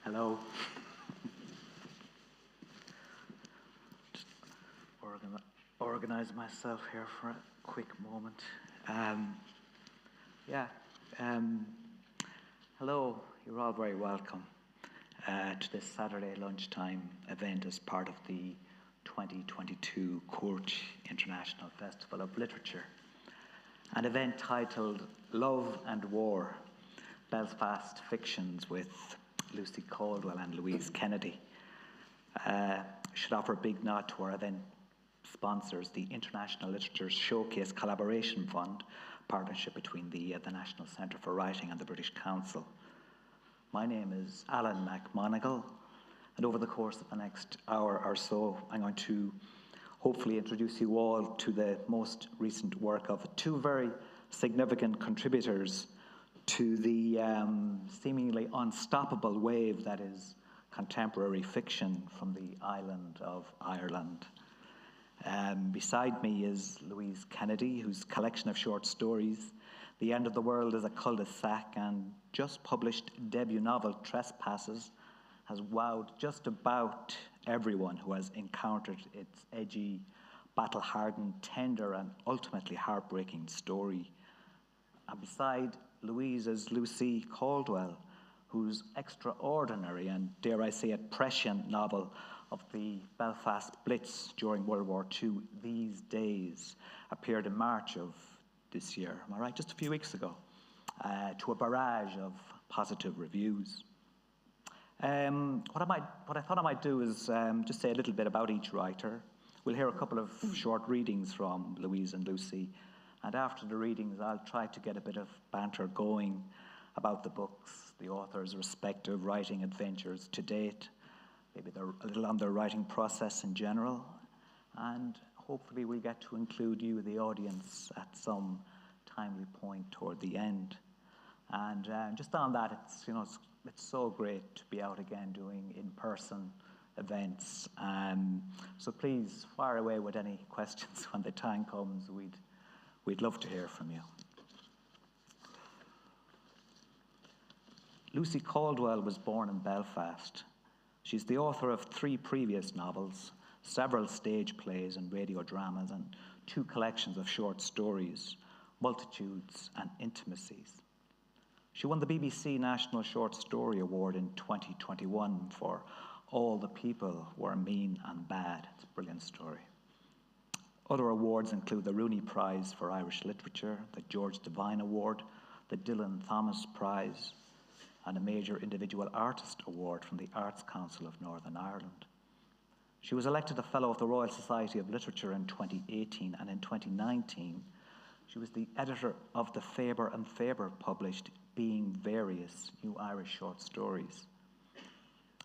Hello. Just organize myself here for a quick moment. Hello, you're all very welcome to this Saturday lunchtime event as part of the 2022 Court International Festival of Literature, an event titled Love and War, Belfast Fictions with Lucy Caldwell and Louise Kennedy. Should offer a big nod to our event sponsors, the International Literature Showcase Collaboration Fund, partnership between the National Centre for Writing and the British Council. My name is Alan McMonigal, and over the course of the next hour or so, I'm going to hopefully introduce you all to the most recent work of two very significant contributors to the seemingly unstoppable wave that is contemporary fiction from the island of Ireland. Beside me is Louise Kennedy, whose collection of short stories, The End of the World is a Cul-de-sac, and just published debut novel Trespasses, has wowed just about everyone who has encountered its edgy, battle-hardened, tender, and ultimately heartbreaking story. And beside Louise is Lucy Caldwell, whose extraordinary and, dare I say it, prescient novel of the Belfast Blitz during World War II, These Days, appeared in March of this year, am I right, just a few weeks ago, to a barrage of positive reviews. What I thought I might do is just say a little bit about each writer. We'll hear a couple of short readings from Louise and Lucy, and after the readings I'll try to get a bit of banter going about the books, the authors' respective writing adventures to date, maybe a little on their writing process in general, and hopefully we'll get to include you, the audience, at some timely point toward the end. And just on that, it's so great to be out again doing in-person events. So please fire away with any questions when the time comes. We'd love to hear from you. Lucy Caldwell was born in Belfast. She's the author of 3 previous novels, several stage plays and radio dramas, and 2 collections of short stories, Multitudes and Intimacies. She won the BBC National Short Story Award in 2021 for All the People Were Mean and Bad. It's a brilliant story. Other awards include the Rooney Prize for Irish Literature, the George Devine Award, the Dylan Thomas Prize, and a major individual artist award from the Arts Council of Northern Ireland. She was elected a Fellow of the Royal Society of Literature in 2018, and in 2019, she was the editor of the Faber and Faber published Being Various, New Irish Short Stories.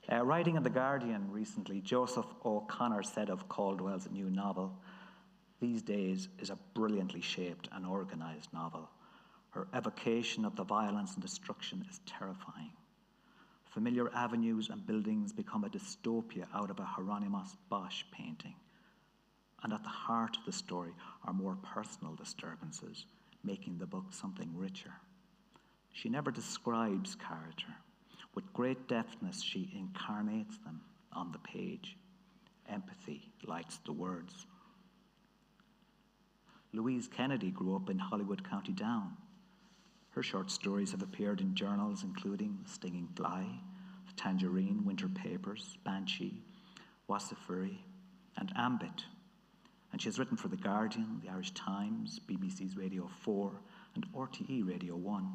Writing in The Guardian recently, Joseph O'Connor said of Caldwell's new novel, These Days is a brilliantly shaped and organised novel. Her evocation of the violence and destruction is terrifying. Familiar avenues and buildings become a dystopia out of a Hieronymus Bosch painting. And at the heart of the story are more personal disturbances, making the book something richer. She never describes character. With great deftness, she incarnates them on the page. Empathy lights the words. Louise Kennedy grew up in Hollywood, County Down. Her short stories have appeared in journals including The Stinging Fly, The Tangerine, Winter Papers, Banshee, Wassifuri, and Ambit. And she has written for The Guardian, The Irish Times, BBC's Radio 4, and RTE Radio 1.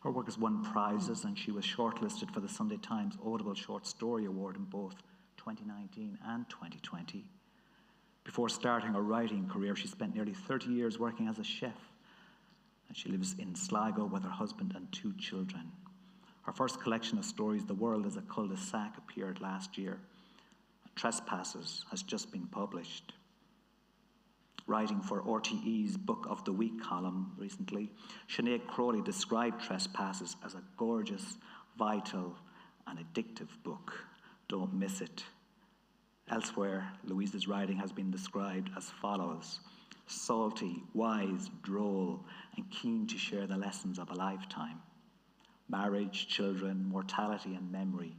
Her work has won prizes, and she was shortlisted for the Sunday Times Audible Short Story Award in both 2019 and 2020. Before starting her writing career, she spent nearly 30 years working as a chef, and she lives in Sligo with her husband and 2 children. Her first collection of stories, The World is a Cul-de-sac, appeared last year. Trespasses has just been published. Writing for RTE's Book of the Week column recently, Sinead Crowley described Trespasses as a gorgeous, vital, and addictive book. Don't miss it. Elsewhere, Louise's writing has been described as follows: Salty, wise, droll, and keen to share the lessons of a lifetime. Marriage, children, mortality, and memory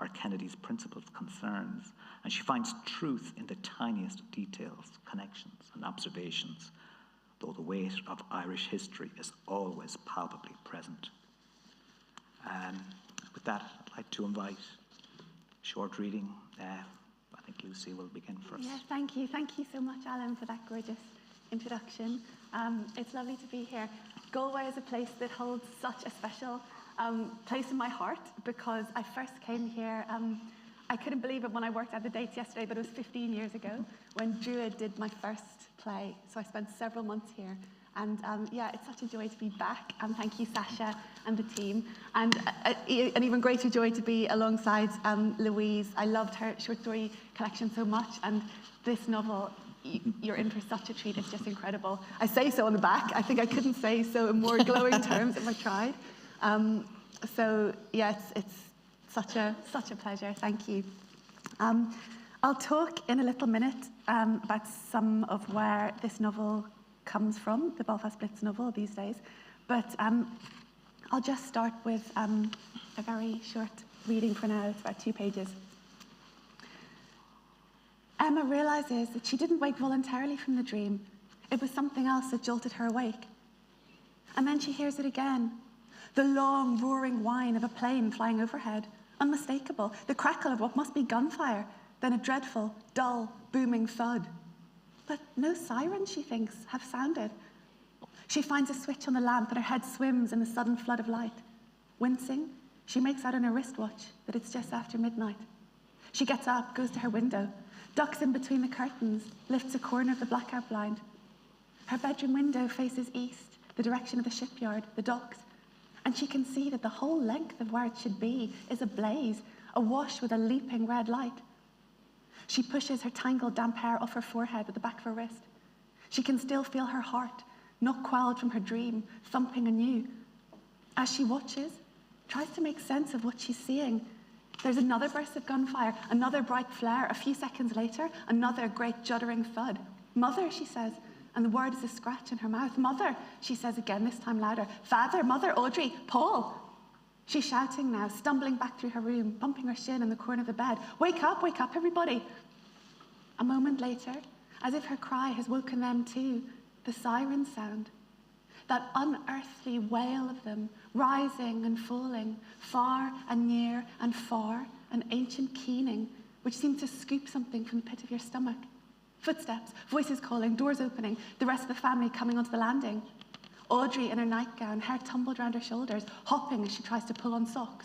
are Kennedy's principal concerns, and she finds truth in the tiniest details, connections, and observations, though the weight of Irish history is always palpably present. With that, I'd like to invite a short reading. I think Lucy will begin first. Yeah, thank you. Thank you so much, Alan, for that gorgeous introduction. It's lovely to be here. Galway is a place that holds such a special place in my heart because I first came here. I couldn't believe it when I worked out the dates yesterday, but it was 15 years ago when Druid did my first play. So I spent several months here. And yeah, it's such a joy to be back. And thank you, Sasha and the team. And an even greater joy to be alongside Louise. I loved her short story collection so much. And this novel, you're in for such a treat. It's just incredible. I say so on the back. I think I couldn't say so in more glowing terms if I tried. So yeah, it's such a pleasure. Thank you. I'll talk in a little minute about some of where this novel comes from, the Belfast Blitz novel these days. But I'll just start with a very short reading for now. It's about 2 pages. Emma realises that she didn't wake voluntarily from the dream. It was something else that jolted her awake. And then she hears it again. The long, roaring whine of a plane flying overhead. Unmistakable. The crackle of what must be gunfire. Then a dreadful, dull, booming thud. But no sirens, she thinks, have sounded. She finds a switch on the lamp and her head swims in the sudden flood of light. Wincing, she makes out on her wristwatch that it's just after midnight. She gets up, goes to her window, ducks in between the curtains, lifts a corner of the blackout blind. Her bedroom window faces east, the direction of the shipyard, the docks, and she can see that the whole length of where it should be is ablaze, awash with a leaping red light. She pushes her tangled damp hair off her forehead with the back of her wrist. She can still feel her heart, not quelled from her dream, thumping anew. As she watches, tries to make sense of what she's seeing. There's another burst of gunfire, another bright flare. A few seconds later, another great juddering thud. Mother, she says, and the word is a scratch in her mouth. Mother, she says again, this time louder. Father, Mother, Audrey, Paul. She's shouting now, stumbling back through her room, bumping her shin in the corner of the bed. Wake up, everybody. A moment later, as if her cry has woken them too, the siren sound. That unearthly wail of them, rising and falling, far and near and far, an ancient keening, which seemed to scoop something from the pit of your stomach. Footsteps, voices calling, doors opening, the rest of the family coming onto the landing. Audrey in her nightgown, hair tumbled around her shoulders, hopping as she tries to pull on socks.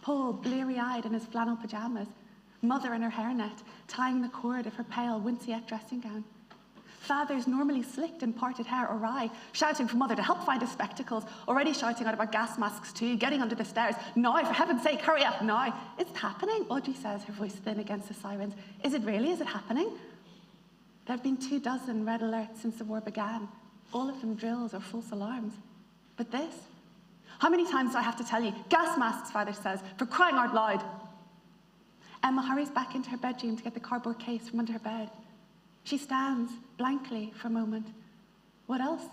Paul, bleary-eyed in his flannel pajamas. Mother in her hairnet, tying the cord of her pale winceyette dressing gown. Father's normally slicked and parted hair awry, shouting for Mother to help find his spectacles, already shouting out about gas masks too, getting under the stairs. Now, for heaven's sake, hurry up, now. It's happening, Audrey says, her voice thin against the sirens. Is it really? Is it happening? There have been 24 red alerts since the war began. All of them drills or false alarms. But this? How many times do I have to tell you? Gas masks, Father says, for crying out loud. Emma hurries back into her bedroom to get the cardboard case from under her bed. She stands blankly for a moment. What else?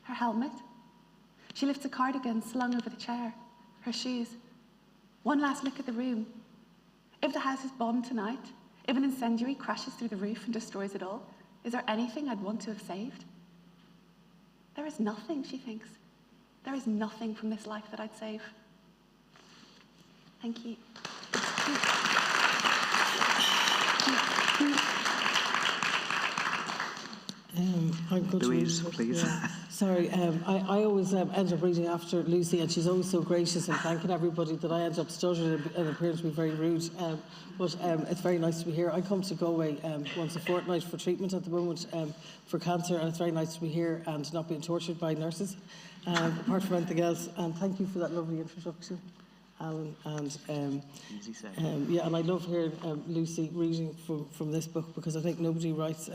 Her helmet. She lifts a cardigan slung over the chair. Her shoes. One last look at the room. If the house is bombed tonight, if an incendiary crashes through the roof and destroys it all, is there anything I'd want to have saved? There is nothing, she thinks. There is nothing from this life that I'd save. Thank you. I'm going Louise, to read, please. Yeah. Sorry, I always end up reading after Lucy, and she's always so gracious and thanking everybody that I end up stuttering and appearing to be very rude. But it's very nice to be here. I come to Galway once a fortnight for treatment at the moment for cancer, and it's very nice to be here and not being tortured by nurses, apart from anything else. And thank you for that lovely introduction, Alan. And yeah, and I love hearing Lucy reading from this book, because I think nobody writes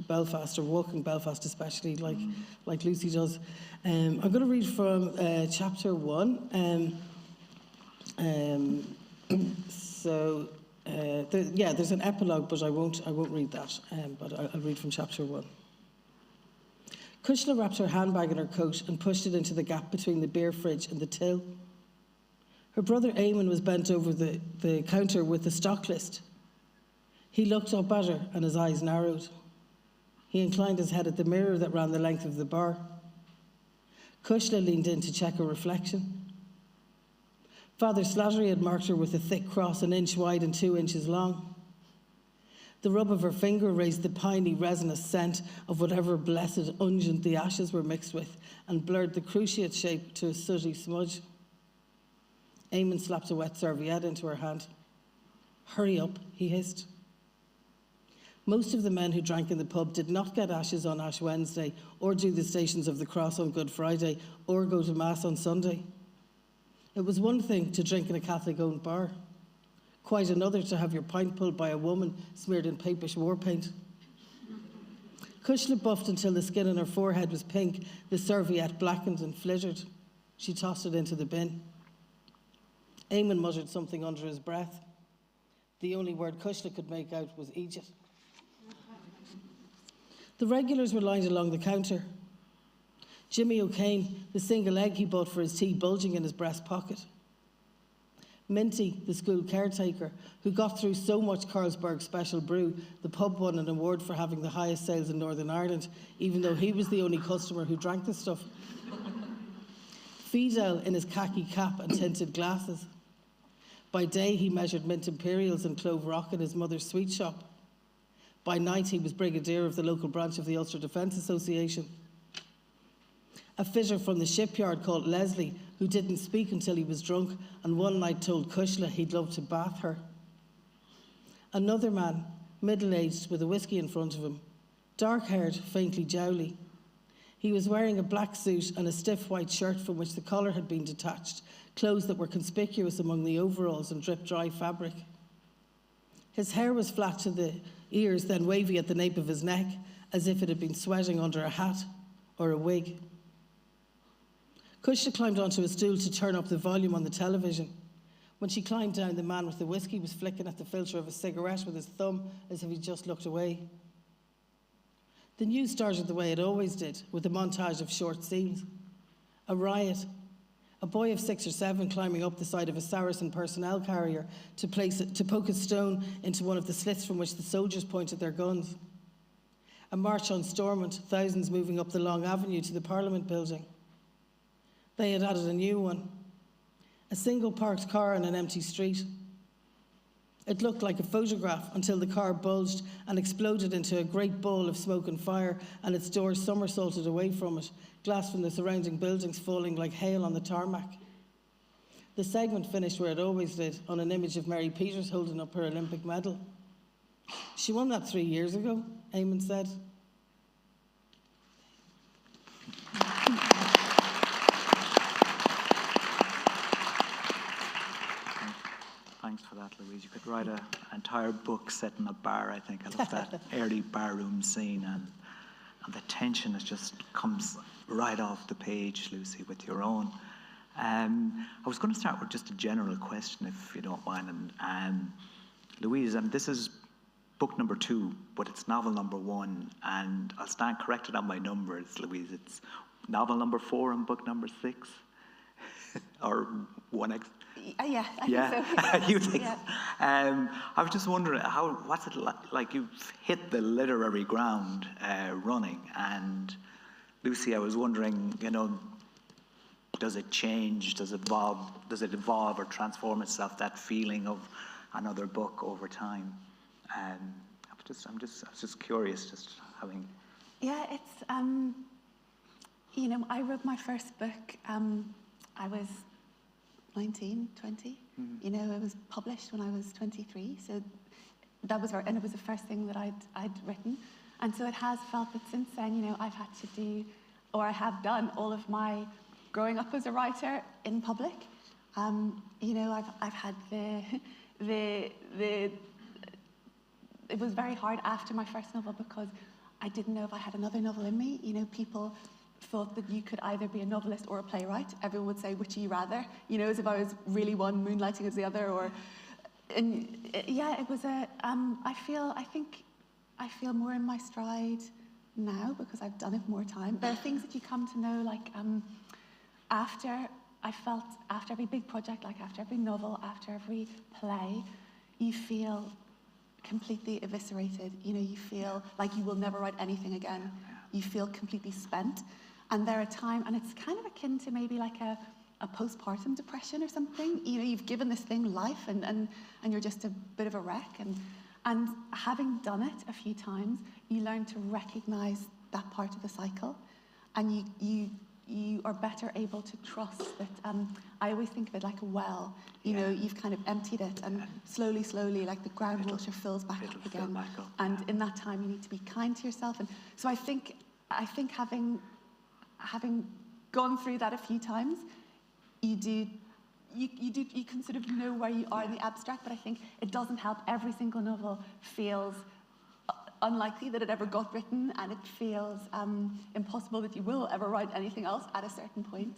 Belfast, or walking Belfast especially, like Lucy does. I'm going to read from chapter 1. There's an epilogue, but I won't read that. But I'll read from chapter 1. Cushla wrapped her handbag in her coat and pushed it into the gap between the beer fridge and the till. Her brother Eamon was bent over the counter with the stock list. He looked up at her and his eyes narrowed. He inclined his head at the mirror that ran the length of the bar. Cushla leaned in to check her reflection. Father Slattery had marked her with a thick cross 1 inch wide and 2 inches long. The rub of her finger raised the piney, resinous scent of whatever blessed unguent the ashes were mixed with and blurred the cruciate shape to a sooty smudge. Eamon slapped a wet serviette into her hand. "Hurry up," he hissed. Most of the men who drank in the pub did not get ashes on Ash Wednesday or do the Stations of the Cross on Good Friday or go to Mass on Sunday. It was one thing to drink in a Catholic-owned bar, quite another to have your pint pulled by a woman smeared in papish war paint. Cushla buffed until the skin on her forehead was pink, the serviette blackened and flittered. She tossed it into the bin. Eamon muttered something under his breath. The only word Cushla could make out was Egypt. The regulars were lined along the counter. Jimmy O'Kane, the single egg he bought for his tea bulging in his breast pocket. Minty, the school caretaker, who got through so much Carlsberg special brew, the pub won an award for having the highest sales in Northern Ireland, even though he was the only customer who drank the stuff. Fidel in his khaki cap and tinted glasses. By day, he measured mint imperials and clove rock in his mother's sweet shop. By night, he was brigadier of the local branch of the Ulster Defence Association. A fitter from the shipyard called Leslie, who didn't speak until he was drunk, and one night told Cushla he'd love to bath her. Another man, middle-aged, with a whiskey in front of him, dark-haired, faintly jowly. He was wearing a black suit and a stiff white shirt from which the collar had been detached, clothes that were conspicuous among the overalls and drip-dry fabric. His hair was flat to the ears, then wavy at the nape of his neck, as if it had been sweating under a hat or a wig. Cushla climbed onto a stool to turn up the volume on the television. When she climbed down, the man with the whiskey was flicking at the filter of a cigarette with his thumb as if he just looked away. The news started the way it always did, with a montage of short scenes. A riot. A boy of 6 or 7 climbing up the side of a Saracen personnel carrier to poke a stone into one of the slits from which the soldiers pointed their guns. A march on Stormont, thousands moving up the long avenue to the Parliament building. They had added a new one. A single parked car on an empty street. It looked like a photograph until the car bulged and exploded into a great ball of smoke and fire, and its doors somersaulted away from it, glass from the surrounding buildings falling like hail on the tarmac. The segment finished where it always did, on an image of Mary Peters holding up her Olympic medal. "She won that 3 years ago," Eamon said. Thanks for that, Louise. You could write an entire book set in a bar, I think. I love that early barroom scene, and the tension that just comes right off the page, Lucy, with your own. I was going to start with just a general question, if you don't mind. And Louise, this is book number 2, but it's novel number 1, and I'll stand corrected on my numbers, Louise. It's novel number 4 and book number 6, or 1X. Yeah, I think so. You think? Yeah. I was just wondering, what's it like? You've hit the literary ground running, and Lucy, I was wondering, does it change? Does it evolve or transform itself? That feeling of another book over time. I was just curious, just having. Yeah, it's I wrote my first book. I was 19, 20. Mm-hmm. It was published when I was 23, so that was and it was the first thing that I'd written, and so it has felt that since then, I've had to do, or I have done, all of my growing up as a writer in public. I've had the it was very hard after my first novel because I didn't know if I had another novel in me. People thought that you could either be a novelist or a playwright. Everyone would say, which are you rather? As if I was really one moonlighting as the other, it was I feel more in my stride now because I've done it more time. There are things that you come to know, like after every big project, like after every novel, after every play, you feel completely eviscerated. You know, you feel like you will never write anything again. You feel completely spent. And there are times, and it's kind of akin to maybe like a postpartum depression or something. You know, you've given this thing life and you're just a bit of a wreck. And having done it a few times, you learn to recognize that part of the cycle. And you are better able to trust that, I always think of it like a well. You know, you've kind of emptied it and slowly, like the groundwater fills back up again. And in that time, you need to be kind to yourself. And so I think having gone through that a few times, you can sort of know where you are in the abstract, but I think it doesn't help. Every single novel feels unlikely that it ever got written, and it feels impossible that you will ever write anything else at a certain point.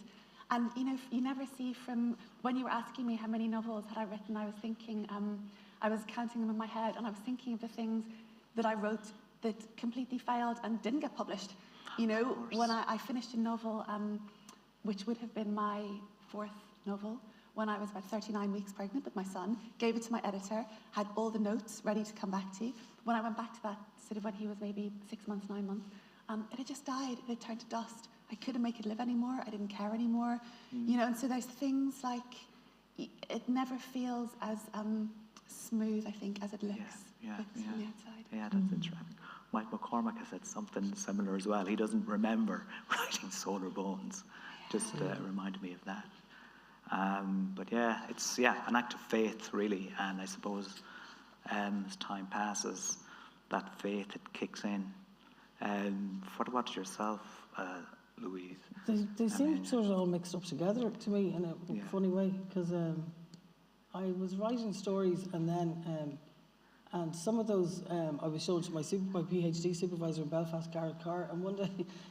And you know, you never see from when you were asking me how many novels had I written, I was thinking, I was counting them in my head, and I was thinking of the things that I wrote that completely failed and didn't get published. You know, when I finished a novel, which would have been my 4th novel, when I was about 39 weeks pregnant with my son, gave it to my editor, had all the notes ready to come back to. When I went back to that, sort of when he was maybe 6 months, 9 months, it had just died. It had turned to dust. I couldn't make it live anymore. I didn't care anymore. You know, and so there's things like, it never feels as smooth, I think, as it looks from the outside. Yeah, that's interesting. Mike McCormack has said something similar as well. He doesn't remember writing Solar Bones. Just reminded me of that. But yeah, it's an act of faith, really. And I suppose as time passes, that faith, it kicks in. What about yourself, Louise? They seem sort of all mixed up together to me in a funny way, because I was writing stories, and then and some of those I was shown to my PhD supervisor in Belfast, Garrett Carr, and one day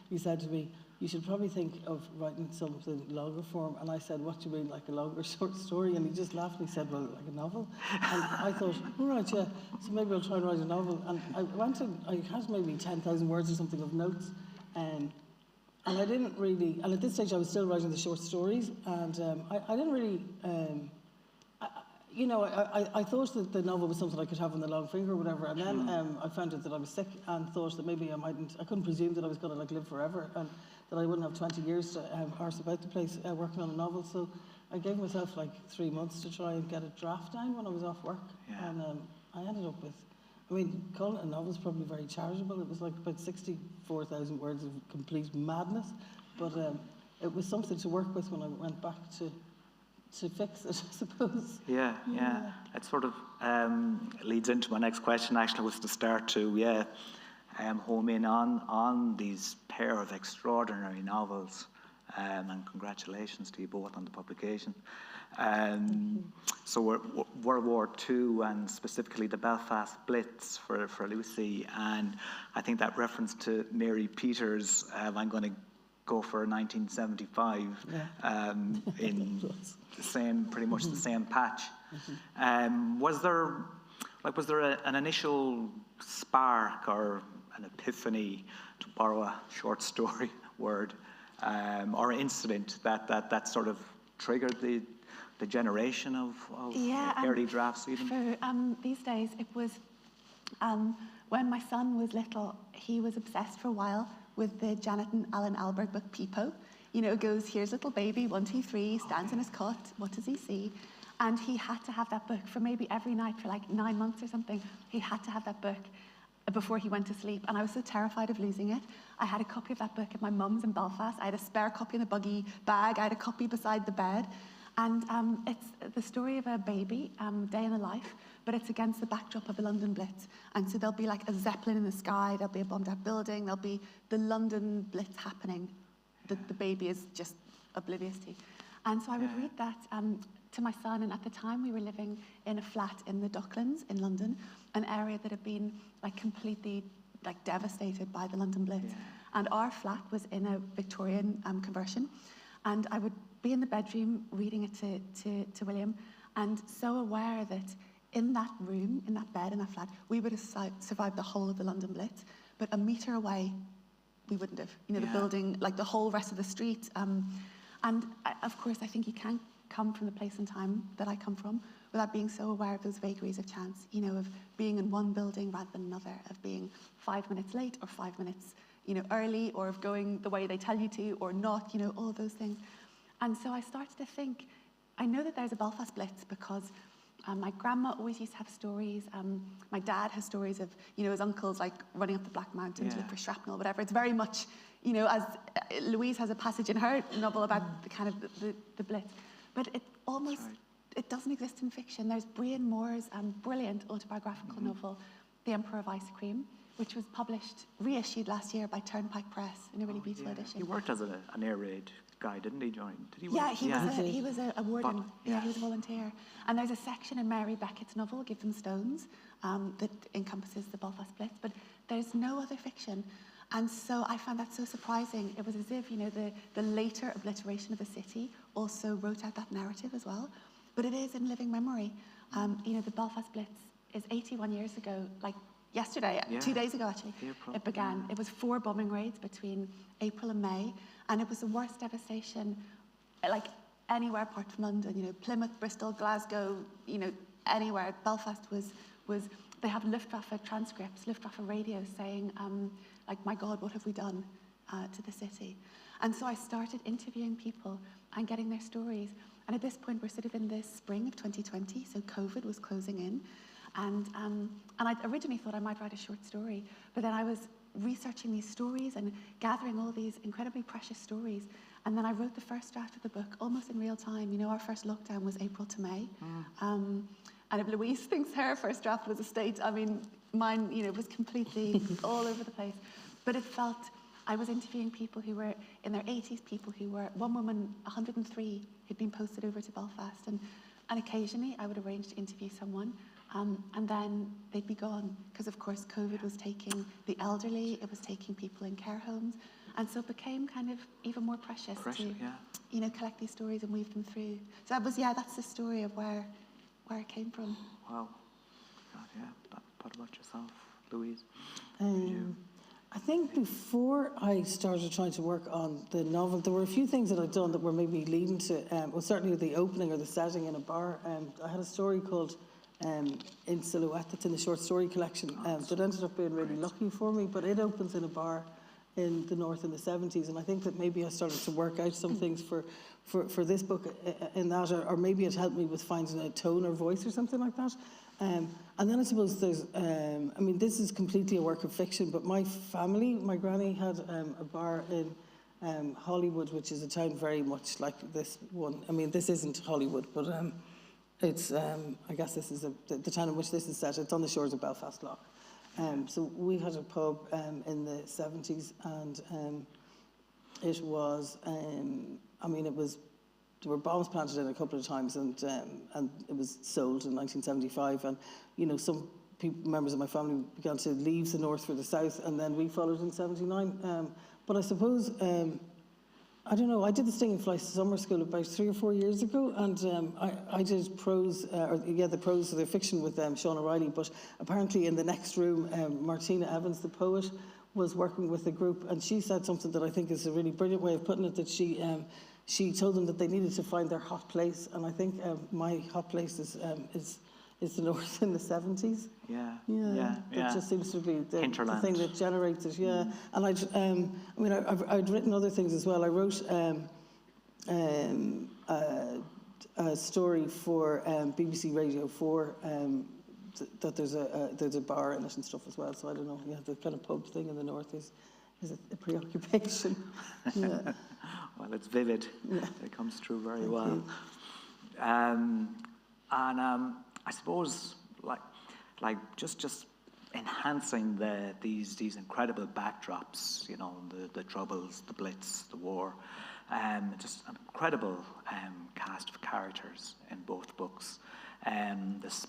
he said to me, "You should probably think of writing something longer form." And I said, "What do you mean, like a longer short story?" And he just laughed and he said, "Well, like a novel." And I thought, all right, yeah, so maybe I'll try and write a novel. And I had maybe 10,000 words or something of notes. And I didn't really, and at this stage I was still writing the short stories. And I didn't really, I thought that the novel was something I could have on the long finger or whatever. And then I found out that I was sick and thought that maybe I couldn't presume that I was going to live forever. And that I wouldn't have 20 years to arse about the place working on a novel. So I gave myself like 3 months to try and get a draft down when I was off work. And I ended up with, calling it a novel is probably very charitable. It was like about 64,000 words of complete madness. But it was something to work with when I went back to fix it, I suppose. Yeah. It sort of leads into my next question, actually, was to start to, home in on these pair of extraordinary novels, and congratulations to you both on the publication. So World War II, and specifically the Belfast Blitz for Lucy, and I think that reference to Mary Peters, I'm going to go for 1975, in the same, pretty much the same patch. Was there an initial spark or an epiphany, to borrow a short story word, or incident that sort of triggered the generation of early drafts even? For these days, it was when my son was little, he was obsessed for a while with the Janet and Alan Alberg book Peepo. You know, it goes, here's little baby, 1, 2, 3, stands in his cot, what does he see? And he had to have that book for maybe every night for like 9 months or something. He had to have that book before he went to sleep, and I was so terrified of losing it. I had a copy of that book at my mum's in Belfast. I had a spare copy in the buggy bag. I had a copy beside the bed. And it's the story of a baby, day in the life, but it's against the backdrop of a London Blitz. And so there'll be like a Zeppelin in the sky, there'll be a bombed out building, there'll be the London Blitz happening that the baby is just oblivious to. And so I would read that to my son, and at the time we were living in a flat in the Docklands in London, an area that had been like completely like devastated by the London Blitz. And our flat was in a Victorian conversion, and I would be in the bedroom reading it to William, and so aware that in that room, in that bed, in that flat, we would have survived the whole of the London Blitz, but a metre away we wouldn't have. You know, the Yeah. building, like the whole rest of the street. Of course, I think you can't come from the place and time that I come from without being so aware of those vagaries of chance, you know, of being in one building rather than another, of being 5 minutes late or 5 minutes, you know, early, or of going the way they tell you to or not, you know, all of those things. And so I started to think, I know that there's a Belfast Blitz because my grandma always used to have stories. My dad has stories of, you know, his uncles like running up the Black Mountain to look for shrapnel, whatever. It's very much, you know, as Louise has a passage in her novel about the kind of the Blitz. But it almost, it doesn't exist in fiction. There's Brian Moore's brilliant autobiographical novel, The Emperor of Ice Cream, which was published, reissued last year by Turnpike Press in a really beautiful edition. He worked as an air raid guy, didn't he, Johnny? Did he work? Yeah, he was a warden. Yeah. He was a volunteer. And there's a section in Mary Beckett's novel, Give Them Stones, that encompasses the Belfast Blitz, but there's no other fiction. And so I found that so surprising. It was as if, you know, the later obliteration of the city also wrote out that narrative as well. But it is in living memory. You know, the Belfast Blitz is 81 years ago, like yesterday, 2 days ago actually, it began. It was 4 bombing raids between April and May, and it was the worst devastation, like anywhere apart from London, you know, Plymouth, Bristol, Glasgow, you know, anywhere. Belfast was they have Luftwaffe transcripts, Luftwaffe radios saying, like, my God, what have we done to the city? And so I started interviewing people and getting their stories. And at this point, we're sort of in the spring of 2020, so COVID was closing in. And I originally thought I might write a short story, but then I was researching these stories and gathering all these incredibly precious stories. And then I wrote the first draft of the book almost in real time. You know, our first lockdown was April to May. And if Louise thinks her first draft was a state, I mean, mine, you know, was completely all over the place. But it felt, I was interviewing people who were in their 80s, people who were, one woman, 103, who'd been posted over to Belfast. And occasionally I would arrange to interview someone. And then they'd be gone because, of course, COVID was taking the elderly, it was taking people in care homes, and so it became kind of even more precious to, you know, collect these stories and weave them through. So that was, that's the story of where it came from. Wow. God, yeah. What about yourself, Louise? I think before I started trying to work on the novel, there were a few things that I'd done that were maybe leading to, well, certainly the opening or the setting in a bar. I had a story called In Silhouette that's in the short story collection that ended up being really lucky for me, but it opens in a bar in the north in the 70s, and I think that maybe I started to work out some things for this book in that, or maybe it helped me with finding a tone or voice or something like that. And then I suppose there's, I mean, this is completely a work of fiction, but my family, my granny had a bar in Hollywood, which is a town very much like this one. I mean, this isn't Hollywood, but it's, I guess this is the town in which this is set. It's on the shores of Belfast Lough. So we had a pub in the 70s, and it was, I mean, there were bombs planted in a couple of times, and it was sold in 1975. And, you know, some people, members of my family began to leave the north for the south, and then we followed in 79. But I suppose, I don't know, I did the Stinging Fly summer school about 3 or 4 years ago, and I did prose, the prose, the fiction with Sean O'Reilly, but apparently in the next room, Martina Evans, the poet, was working with the group, and she said something that I think is a really brilliant way of putting it, that she told them that they needed to find their hot place, and I think my hot place is the north in the 70s. That just seems to be the thing that generates it. And I'd written other things as well. I wrote a story for BBC Radio 4 that there's a bar in it and stuff as well. So I don't know. The kind of pub thing in the north is a preoccupation. Well, it's vivid. It comes through very well. I suppose, like just enhancing these incredible backdrops, you know, the Troubles, the Blitz, the war, just an incredible cast of characters in both books,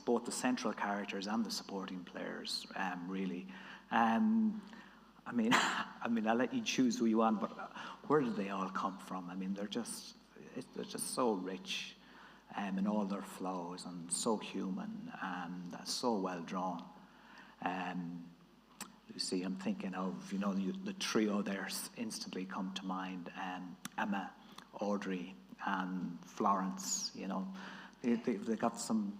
both the central characters and the supporting players, really. I mean, I'll let you choose who you want, but where did they all come from? I mean, they're just so rich. In all their flaws, and so human, and so well drawn. Lucy, I'm thinking of, the trio there instantly come to mind, Emma, Audrey, and Florence, They got some,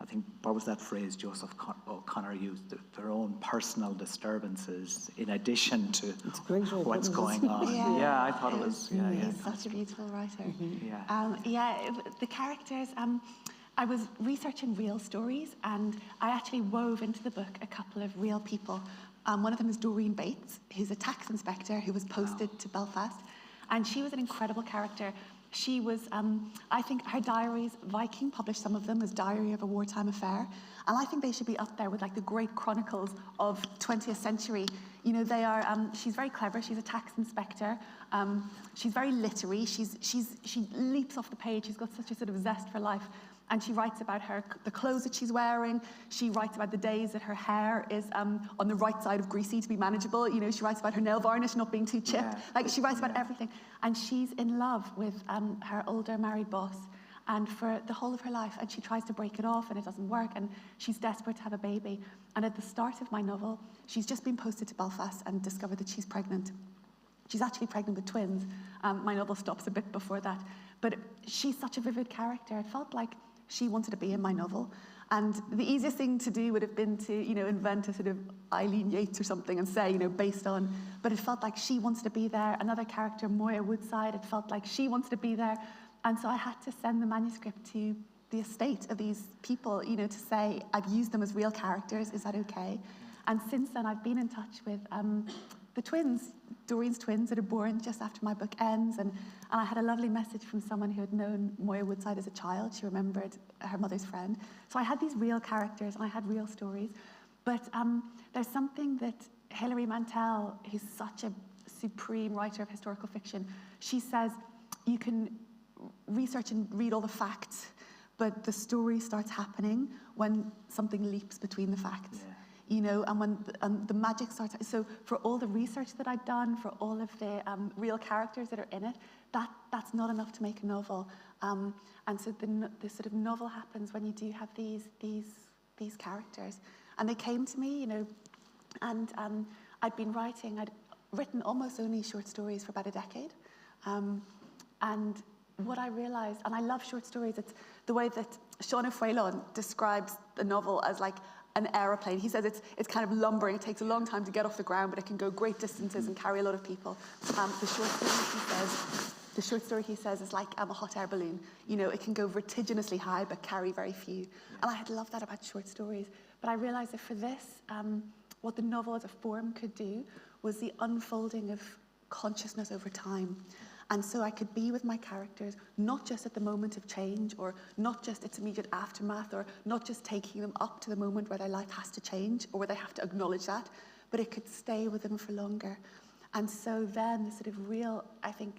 I think, what was that phrase Joseph O'Connor used, their own personal disturbances in addition to what's going on. Yeah, I thought it was, He's such a beautiful writer. The characters, I was researching real stories, and I actually wove into the book a couple of real people. One of them is Doreen Bates, who's a tax inspector who was posted to Belfast, and she was an incredible character. She was, I think her diaries, Viking published some of them as Diary of a Wartime Affair, and I think they should be up there with like the great chronicles of 20th century. They are, she's very clever, she's a tax inspector, she's very literary, she leaps off the page, she's got such a sort of zest for life. And she writes about the clothes that she's wearing. She writes about the days that her hair is on the right side of greasy to be manageable. She writes about her nail varnish not being too chipped. She writes about everything. And she's in love with her older married boss, and for the whole of her life. And she tries to break it off, and it doesn't work. And she's desperate to have a baby. And at the start of my novel, she's just been posted to Belfast and discovered that she's pregnant. She's actually pregnant with twins. My novel stops a bit before that. But she's such a vivid character. It felt like she wanted to be in my novel. And the easiest thing to do would have been to, invent a sort of Eileen Yates or something and say, based on, but it felt like she wants to be there. Another character, Moya Woodside, it felt like she wants to be there. And so I had to send the manuscript to the estate of these people, to say, I've used them as real characters, is that okay? And since then, I've been in touch with the twins, Doreen's twins, that are born just after my book ends. And I had a lovely message from someone who had known Moya Woodside as a child. She remembered her mother's friend. So I had these real characters, and I had real stories. But there's something that Hilary Mantel, who's such a supreme writer of historical fiction, she says, you can research and read all the facts, but the story starts happening when something leaps between the facts. And when the magic starts. So for all the research that I've done, for all of the real characters that are in it, that's not enough to make a novel. And so the sort of novel happens when you do have these characters. And they came to me, and I'd written almost only short stories for about a decade. And what I realized, and I love short stories, it's the way that Sean O'Faolain describes the novel as like an aeroplane. He says it's kind of lumbering. It takes a long time to get off the ground, but it can go great distances and carry a lot of people. The short story he says is like a hot air balloon. It can go vertiginously high, but carry very few. And I had loved that about short stories. But I realized that for this, what the novel as a form could do was the unfolding of consciousness over time. And so I could be with my characters, not just at the moment of change, or not just its immediate aftermath, or not just taking them up to the moment where their life has to change, or where they have to acknowledge that, but it could stay with them for longer. And so then the sort of real, I think,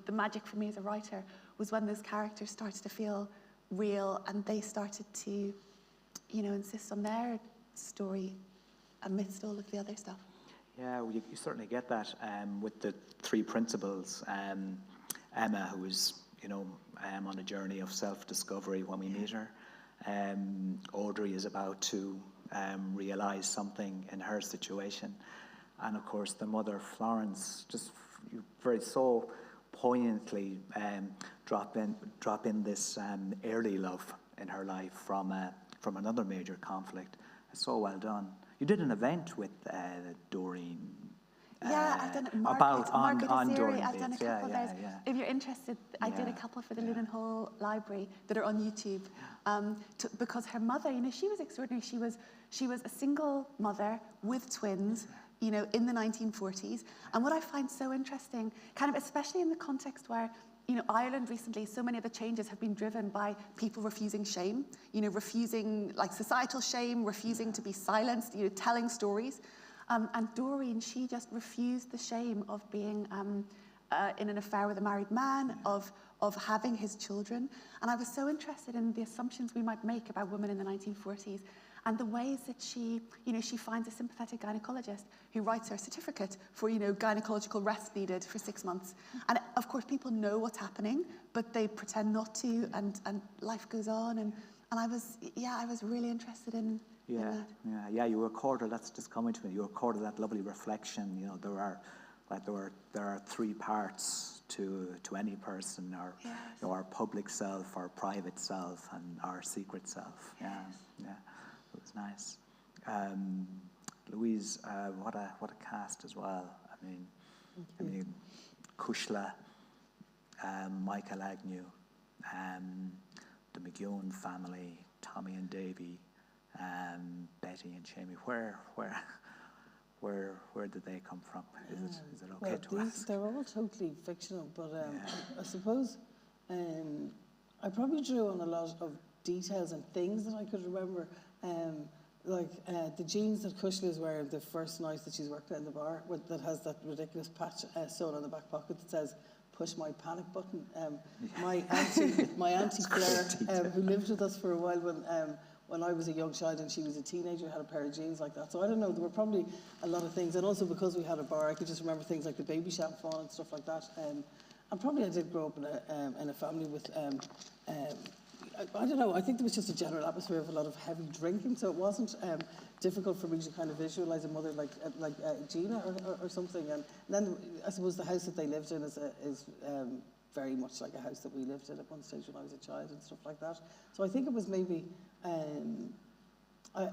the magic for me as a writer was when those characters started to feel real, and they started to, insist on their story amidst all of the other stuff. Yeah, well, you certainly get that with the three principals. Emma, who is, on a journey of self-discovery when we meet her. Audrey is about to realise something in her situation. And of course, the mother, Florence, just very so poignantly drop in this early love in her life from another major conflict. It's so well done. You did an event with Doreen. I've done it. On Doreen I've done a couple of those. If you're interested, I did a couple for the Lunan Hall Library that are on YouTube. Because her mother, she was extraordinary. She was a single mother with twins, in the 1940s. And what I find so interesting, kind of especially in the context where Ireland recently, so many of the changes have been driven by people refusing shame, refusing like societal shame, refusing to be silenced, telling stories. And Doreen, she just refused the shame of being in an affair with a married man, of having his children. And I was so interested in the assumptions we might make about women in the 1940s. And the ways that she finds a sympathetic gynecologist who writes her a certificate for, gynecological rest needed for 6 months. And of course, people know what's happening, but they pretend not to, and life goes on. And I was really interested in Yeah, yeah. You recorded. That's just coming to me. You recorded that lovely reflection. You know, there are three parts to any person: our Yes. you know, our public self, our private self, and our secret self. Yes. Yeah, it was nice. Louise, what a cast as well. I mean, Kushla, Michael Agnew, the McEwen family, Tommy and Davy, Betty and Jamie. Where did they come from? Is it okay to ask? They're all totally fictional, but I suppose I probably drew on a lot of details and things that I could remember. Like the jeans that Kushla is wearing the first night that she's working in the bar, that has that ridiculous patch sewn on the back pocket that says "Push my panic button." My auntie Claire, who lived with us for a while when I was a young child and she was a teenager, had a pair of jeans like that. So I don't know, there were probably a lot of things, and also because we had a bar, I could just remember things like the baby shampoo and stuff like that. And probably I did grow up in a family with. I don't know, I think there was just a general atmosphere of a lot of heavy drinking, so it wasn't difficult for me to kind of visualise a mother like Gina or something. And then I suppose the house that they lived in is very much like a house that we lived in at one stage when I was a child and stuff like that. So I think it was maybe, I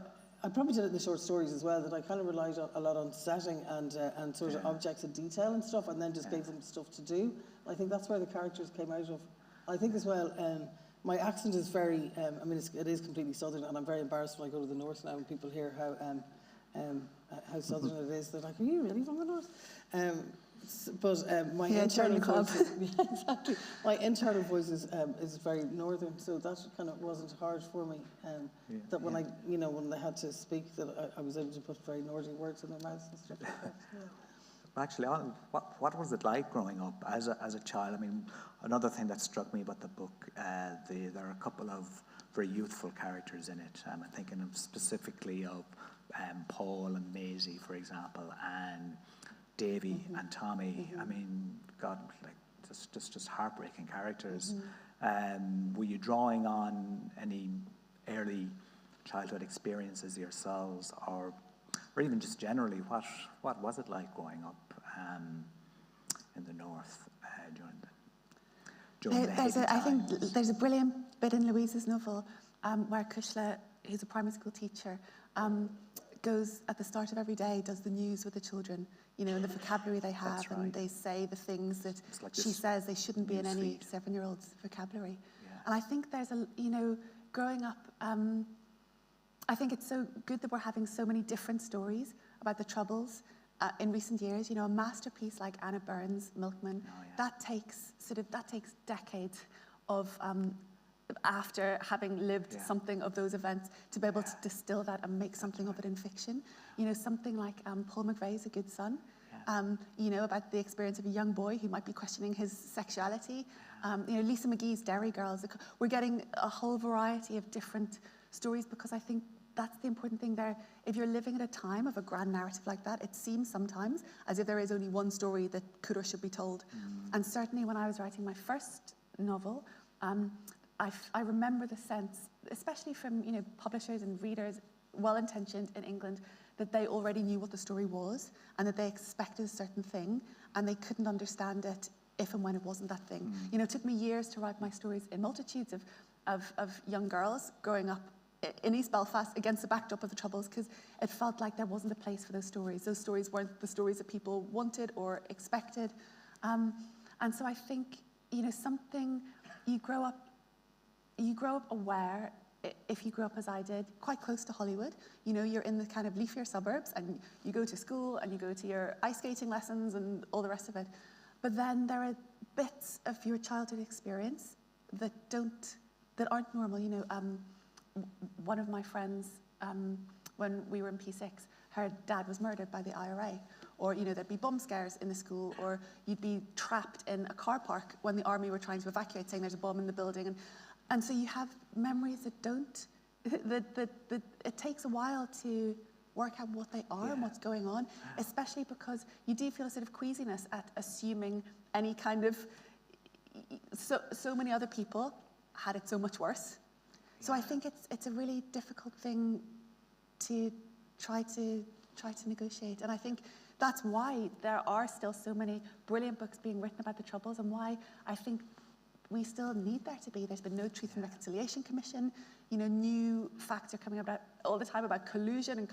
probably did it in the short stories as well, that I kind of relied a lot on setting and sort of objects and detail and stuff, and then just gave them stuff to do. I think that's where the characters came out of. I think as well, my accent is very, it is completely southern, and I'm very embarrassed when I go to the north now and people hear how southern it is. They're like, "Are you really from the north?" But my internal voice, exactly. My internal voice is very northern, so that kind of wasn't hard for me. That when when they had to speak, that I was able to put very northern words in their mouths and stuff like that. Yeah. Actually, what was it like growing up as a child? I mean, another thing that struck me about the book, there are a couple of very youthful characters in it. I'm thinking specifically of Paul and Maisie, for example, and Davy and Tommy. I mean, God, like just heartbreaking characters. Were you drawing on any early childhood experiences yourselves, or even just generally, what was it like growing up in the north during the heady times? I think there's a brilliant bit in Louise's novel where Kushla, who's a primary school teacher, goes at the start of every day, does the news with the children, and the vocabulary they have, That's right. and they say the things that like she says they shouldn't be in any 7-year-old's vocabulary. Yeah. And I think there's growing up, I think it's so good that we're having so many different stories about the Troubles in recent years. A masterpiece like Anna Burns' Milkman, that takes decades of after having lived something of those events to be able to distill that and make something of it in fiction. Something like Paul McVeigh's A Good Son. About the experience of a young boy who might be questioning his sexuality. Lisa McGee's Derry Girls. We're getting a whole variety of different stories, because I think that's the important thing there. If you're living at a time of a grand narrative like that, it seems sometimes as if there is only one story that could or should be told. And certainly when I was writing my first novel, I remember the sense, especially from publishers and readers, well-intentioned in England, that they already knew what the story was and that they expected a certain thing, and they couldn't understand it if and when it wasn't that thing. It took me years to write my stories in multitudes of young girls growing up in East Belfast against the backdrop of the Troubles, because it felt like there wasn't a place for those stories. Those stories weren't the stories that people wanted or expected. And so I think, something, you grow up aware, if you grew up as I did, quite close to Hollywood. You're in the kind of leafier suburbs, and you go to school and you go to your ice skating lessons and all the rest of it. But then there are bits of your childhood experience that aren't normal. One of my friends, when we were in P6, her dad was murdered by the IRA. Or, there'd be bomb scares in the school, or you'd be trapped in a car park when the army were trying to evacuate, saying there's a bomb in the building. And so you have memories that it takes a while to work out what they are and what's going on, especially because you do feel a sort of queasiness at assuming any kind of, so many other people had it so much worse. So I think it's a really difficult thing to try to negotiate. And I think that's why there are still so many brilliant books being written about the Troubles, and why I think we still need there to be. There's been no Truth and Reconciliation Commission. New facts are coming about all the time about collusion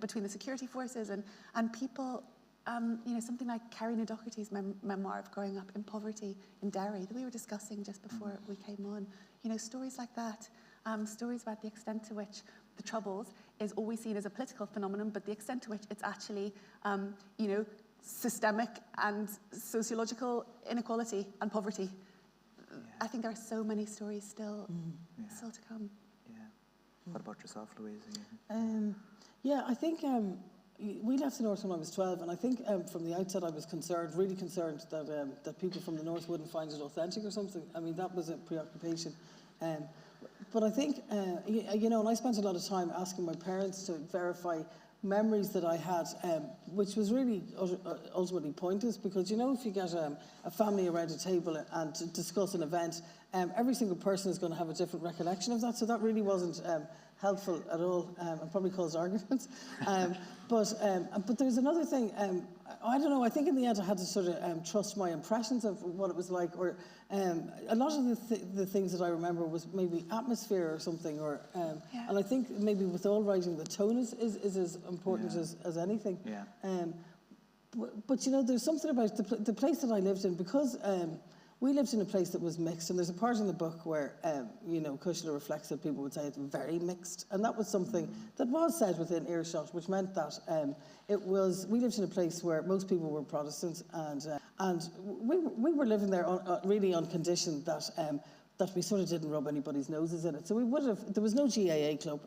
between the security forces and people. Something like Kerry Doherty's memoir of growing up in poverty in Derry that we were discussing just before we came on. Stories like that, stories about the extent to which the Troubles is always seen as a political phenomenon, but the extent to which it's actually, systemic and sociological inequality and poverty. I think there are so many stories still to come. Yeah. What about yourself, Louise? I think we left the North when I was 12, and I think from the outset I was really concerned that people from the North wouldn't find it authentic or something. I mean, that was a preoccupation. But I think, and I spent a lot of time asking my parents to verify memories that I had, which was really ultimately pointless, because, if you get a family around a table and to discuss an event, every single person is going to have a different recollection of that, so that really wasn't helpful at all, and probably caused arguments. But there's another thing, I don't know, I think in the end I had to sort of trust my impressions of what it was like, or a lot of the things that I remember was maybe atmosphere or something, and I think maybe with all writing, the tone is as important as anything. Yeah. But there's something about the place that I lived in, because we lived in a place that was mixed, and there's a part in the book where, Kushner reflects that people would say it's very mixed, and that was something that was said within earshot, which meant that we lived in a place where most people were Protestants, and we were living there really on condition that we sort of didn't rub anybody's noses in it. So there was no GAA club.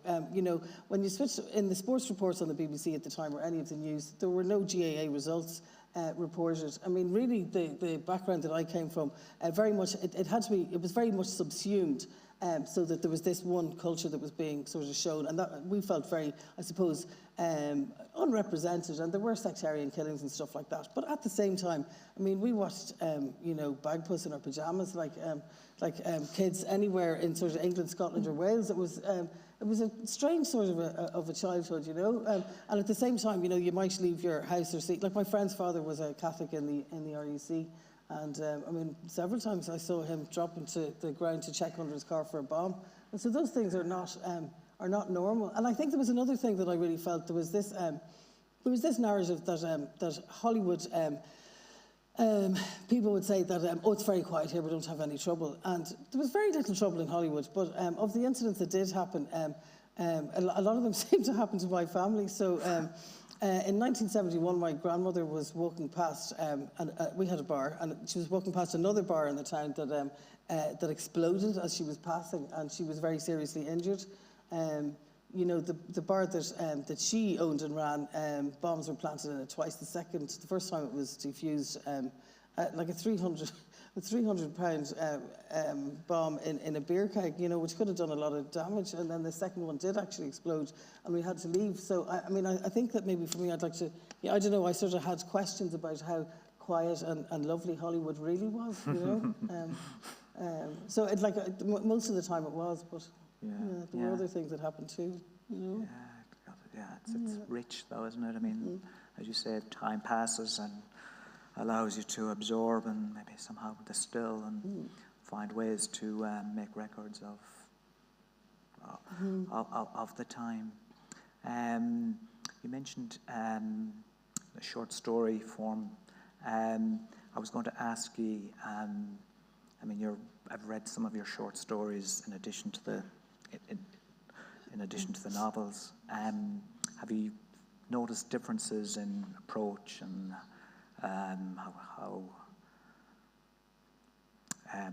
When you switched in the sports reports on the BBC at the time, or any of the news, there were no GAA results reported. I mean, really, the background that I came from, very much, it was very much subsumed, so that there was this one culture that was being sort of shown, and that we felt very, I suppose, unrepresented, and there were sectarian killings and stuff like that. But at the same time, I mean, we watched, Bagpuss in our pajamas, like kids anywhere in sort of England, Scotland, or Wales. It was a strange sort of a childhood, and at the same time, you might leave your house or seat. Like, my friend's father was a Catholic in the RUC, and I mean, several times I saw him drop into the ground to check under his car for a bomb, and so those things are not normal. And I think there was another thing that I really felt. There was this narrative that Hollywood. People would say that, it's very quiet here, we don't have any trouble. And there was very little trouble in Hollywood, but of the incidents that did happen, a lot of them seemed to happen to my family. So in 1971, my grandmother was walking past, and we had a bar, and she was walking past another bar in the town that exploded as she was passing, and she was very seriously injured. The bar that she owned and ran, bombs were planted in it twice. The first time it was defused, like a 300-pound bomb in a beer keg, which could have done a lot of damage. And then the second one did actually explode, and we had to leave. So, I think that maybe for me, I'd like to, I don't know, I sort of had questions about how quiet and lovely Hollywood really was, So, most of the time it was, but... there were other things that happened too, It's rich though, isn't it? I mean, as you said, time passes and allows you to absorb and maybe somehow distill and find ways to make records of the time. You mentioned the short story form. I was going to ask you, I've read some of your short stories in addition to the novels. Have you noticed differences in approach and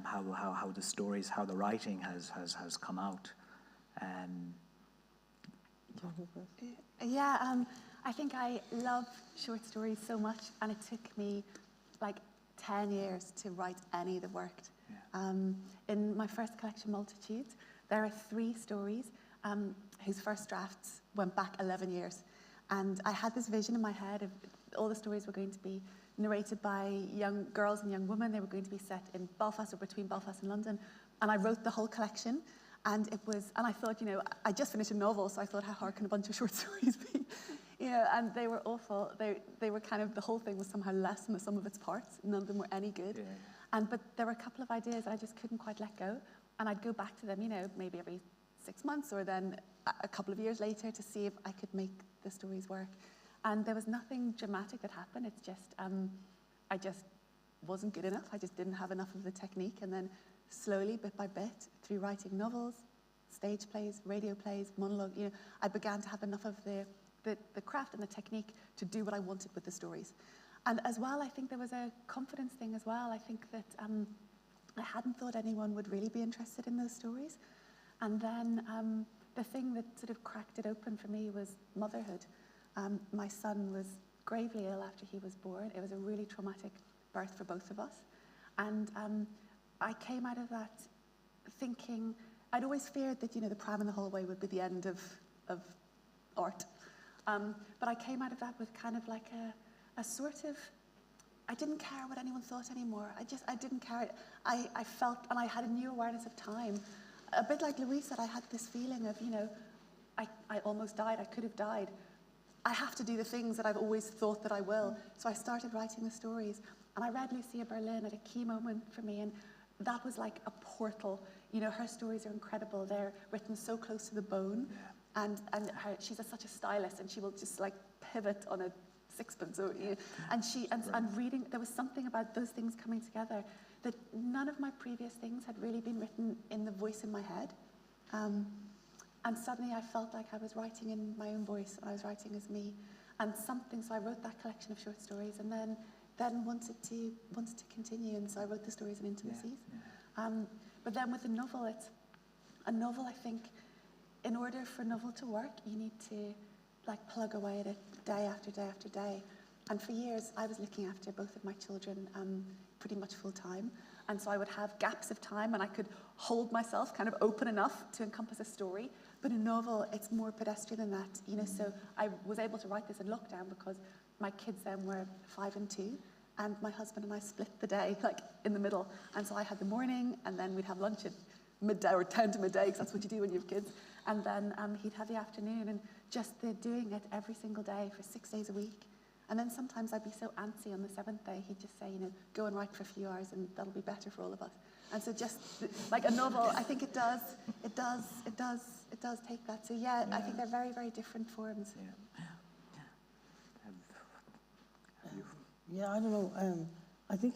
how the stories, how the writing has come out? I think I love short stories so much, and it took me like 10 years to write any that worked. In my first collection, Multitudes, there are 3 stories whose first drafts went back 11 years. And I had this vision in my head of all the stories were going to be narrated by young girls and young women. They were going to be set in Belfast or between Belfast and London. And I wrote the whole collection. And I thought, I just finished a novel, so I thought, how hard can a bunch of short stories be? And they were awful. They were kind of, the whole thing was somehow less than the sum of its parts. None of them were any good. Yeah. But there were a couple of ideas that I just couldn't quite let go. And I'd go back to them, maybe every 6 months or then a couple of years later to see if I could make the stories work. And there was nothing dramatic that happened. It's just, I just wasn't good enough. I just didn't have enough of the technique. And then slowly, bit by bit, through writing novels, stage plays, radio plays, monologue, I began to have enough of the craft and the technique to do what I wanted with the stories. And as well, I think there was a confidence thing as well. I think that I hadn't thought anyone would really be interested in those stories. And then the thing that sort of cracked it open for me was motherhood. My son was gravely ill after he was born. It was a really traumatic birth for both of us. And I came out of that thinking, I'd always feared that, the pram in the hallway would be the end of art. But I came out of that with kind of like a sort of, I didn't care what anyone thought anymore. I didn't care. I felt, and I had a new awareness of time. A bit like Louise said, I had this feeling of, I almost died, I could have died. I have to do the things that I've always thought that I will. So I started writing the stories. And I read Lucia Berlin at a key moment for me, and that was like a portal. Her stories are incredible. They're written so close to the bone. Yeah. And she's such a stylist, and she will just like pivot on a sixpence. Or, and reading, there was something about those things coming together that none of my previous things had really been written in the voice in my head. And suddenly I felt like I was writing in my own voice, and I was writing as me. And so I wrote that collection of short stories, and then wanted to continue, and so I wrote the stories in Intimacies. Yeah. But then with a novel, I think, in order for a novel to work, you need to like plug away at it day after day after day. And for years, I was looking after both of my children pretty much full time. And so I would have gaps of time, and I could hold myself kind of open enough to encompass a story. But a novel, it's more pedestrian than that, So I was able to write this in lockdown because my kids then were 5 and 2, and my husband and I split the day, like in the middle. And so I had the morning, and then we'd have lunch at midday or 10 to midday, because that's what you do when you have kids. And then he'd have the afternoon, and just doing it every single day for 6 days a week. And then sometimes I'd be so antsy on the 7th day, he'd just say, go and write for a few hours, and that'll be better for all of us. And so just like a novel, I think it does take that. So yeah, I think they're very, very different forms. Yeah, I don't know. I think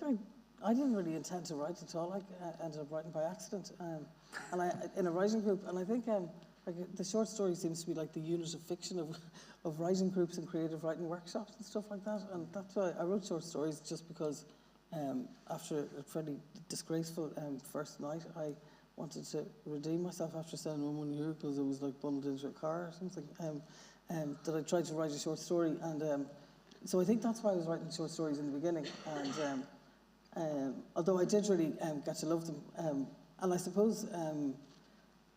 I didn't really intend to write at all. I ended up writing by accident, and I in a writing group. And I think like the short story seems to be like the unit of fiction of writing groups and creative writing workshops and stuff like that. And that's why I wrote short stories, just because after a fairly disgraceful first night, I wanted to redeem myself after sending home 1 year because I was like bundled into a car or something. That I tried to write a short story, and so I think that's why I was writing short stories in the beginning. And although I did really get to love them, and I suppose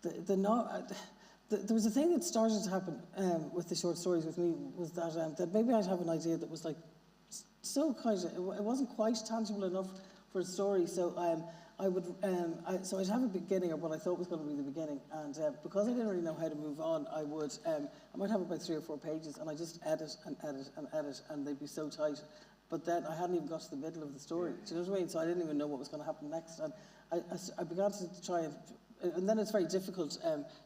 there was a thing that started to happen with the short stories with me, was that maybe I'd have an idea that was like so kind of, it wasn't quite tangible enough for a story. So so I'd have a beginning, or what I thought was going to be the beginning, and because I didn't really know how to move on, I might have about 3 or 4 pages, and I just edit and edit and edit, and they'd be so tight. But then I hadn't even got to the middle of the story. Do you know what I mean? So I didn't even know what was going to happen next, and I began to try and then it's very difficult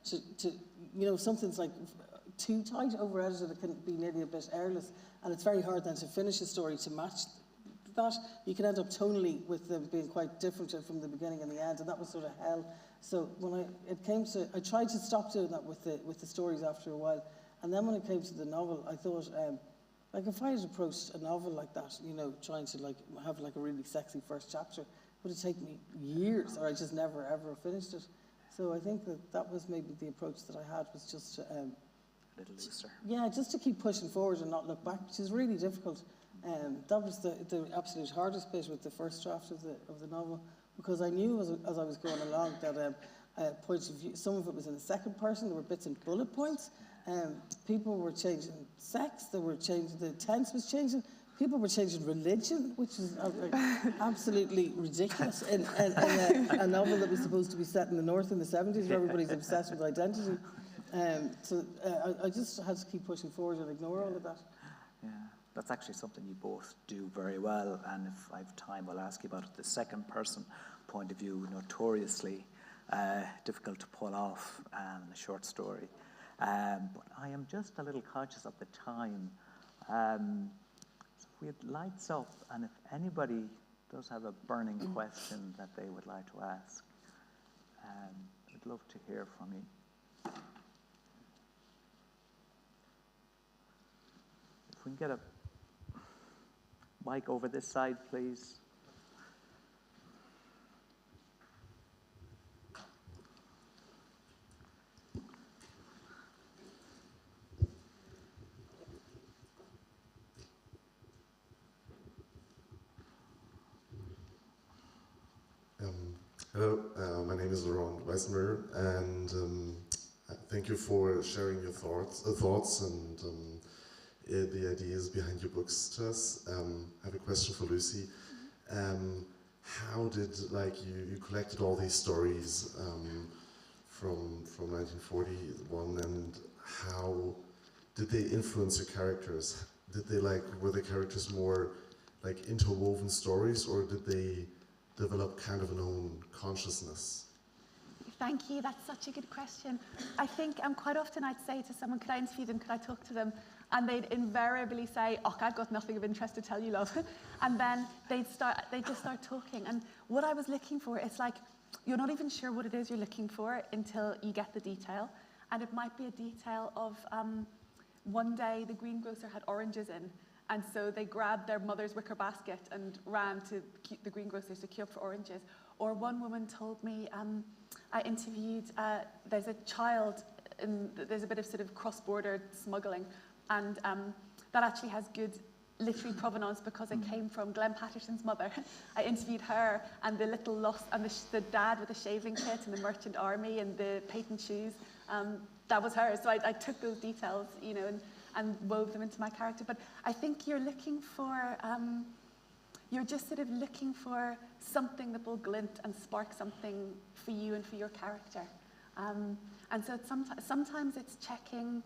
to something's like too tight, over edited, it can be nearly a bit airless, and it's very hard then to finish a story to match that. You can end up tonally with them being quite different from the beginning and the end, and that was sort of hell. So when I tried to stop doing that with the stories after a while, and then when it came to the novel, I thought, like if I had approached a novel like that, trying to like have like a really sexy first chapter, it would have taken me years, or I just never ever finished it. So I think that was maybe the approach that I had, was just to, a little looser. Yeah, just to keep pushing forward and not look back, which is really difficult. That was the absolute hardest bit with the first draft of the novel, because I knew as I was going along that points of view, some of it was in the second person. There were bits and bullet points. People were changing sex. They were changing, the tense was changing. People were changing religion, which is absolutely ridiculous. In a novel that was supposed to be set in the North in the 70s, where everybody's obsessed with identity. I just had to keep pushing forward and ignore all of that. Yeah, that's actually something you both do very well. And if I have time, I'll ask you about it. The second person point of view, notoriously difficult to pull off in a short story. But I am just a little conscious of the time. So if we had lights up, and if anybody does have a burning question that they would like to ask, I'd love to hear from you. If we can get a mic over this side, please. Hello, my name is Laurent Weisenberger, and thank you for sharing your thoughts and the ideas behind your books to us. I have a question for Lucy. How did, you collected all these stories from 1941, and how did they influence your characters? Did they were the characters more interwoven stories, or did they develop kind of an own consciousness? Thank you, that's such a good question. I think quite often I'd say to someone, could I interview them, could I talk to them? And they'd invariably say, oh, I've got nothing of interest to tell you, love. And then they'd just start talking. And what I was looking for, it's like, you're not even sure what it is you're looking for until you get the detail. And it might be a detail of one day the greengrocer had oranges in, and so they grabbed their mother's wicker basket and ran to the greengrocers to queue up for oranges. Or one woman told me, I interviewed, there's a child, there's a bit of sort of cross-border smuggling, and that actually has good literary provenance because it came from Glenn Patterson's mother. I interviewed her, and the little lost, and the dad with the shaving kit and the merchant army and the patent shoes, that was her. So I took those details, and wove them into my character. But I think you're looking for, you're just sort of looking for something that will glint and spark something for you and for your character. And so sometimes it's checking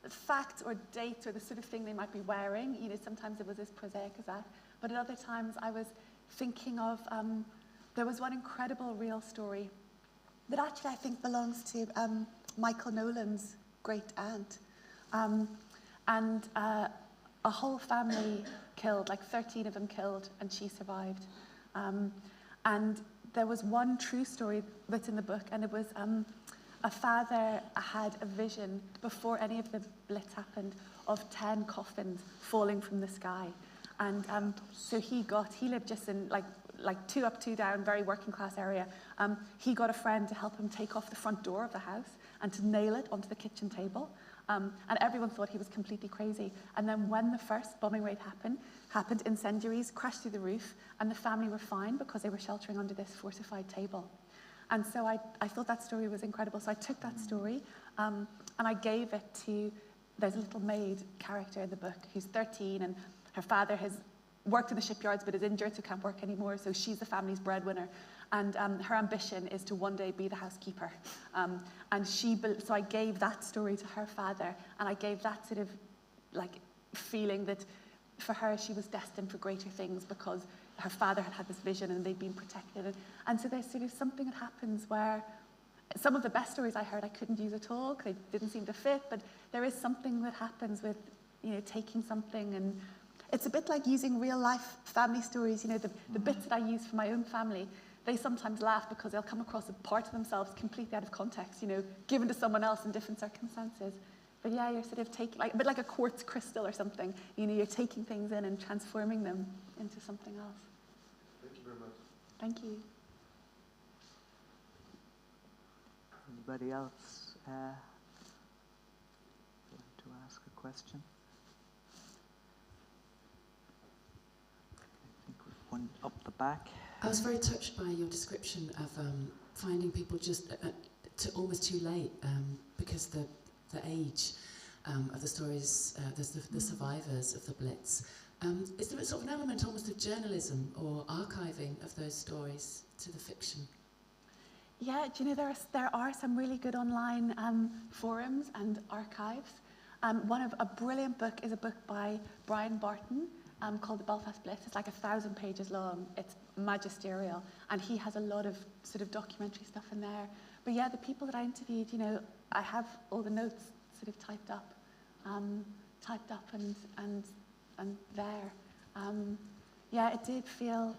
fact or date or the sort of thing they might be wearing. Sometimes it was as prosaic as that. But at other times I was thinking of, there was one incredible real story that actually I think belongs to Michael Nolan's great aunt. And a whole family killed, 13 of them killed, and she survived. And there was one true story that's in the book, and it was a father had a vision before any of the Blitz happened of 10 coffins falling from the sky. And so he lived just in like 2 up, 2 down, very working class area. He got a friend to help him take off the front door of the house and to nail it onto the kitchen table. And everyone thought he was completely crazy. And then when the first bombing raid happened, incendiaries crashed through the roof, and the family were fine because they were sheltering under this fortified table. And so I thought that story was incredible. So I took that story and I gave it to, there's a little maid character in the book who's 13, and her father has worked in the shipyards but is injured, so can't work anymore. So she's the family's breadwinner. And her ambition is to one day be the housekeeper. So I gave that story to her father, and I gave that sort of feeling that for her she was destined for greater things because her father had this vision and they'd been protected. And so there's sort of something that happens where some of the best stories I heard I couldn't use at all because they didn't seem to fit, but there is something that happens with taking something, and it's a bit like using real life family stories. The bits that I use for my own family, they sometimes laugh because they'll come across a part of themselves completely out of context, given to someone else in different circumstances. But yeah, you're sort of taking, a bit like a quartz crystal or something. You're taking things in and transforming them into something else. Thank you very much. Thank you. Anybody else like to ask a question? I think we've one up the back. I was very touched by your description of finding people just almost too late because the age. of the stories, the survivors of the Blitz. Is there a sort of an element almost of journalism or archiving of those stories to the fiction? Yeah, do you know, there are some really good online forums and archives. A brilliant book is a book by Brian Barton called The Belfast Blitz. It's like 1,000 pages long. It's magisterial. And he has a lot of sort of documentary stuff in there. But yeah, the people that I interviewed, you know, I have all the notes sort of typed up and there. Yeah, it did feel,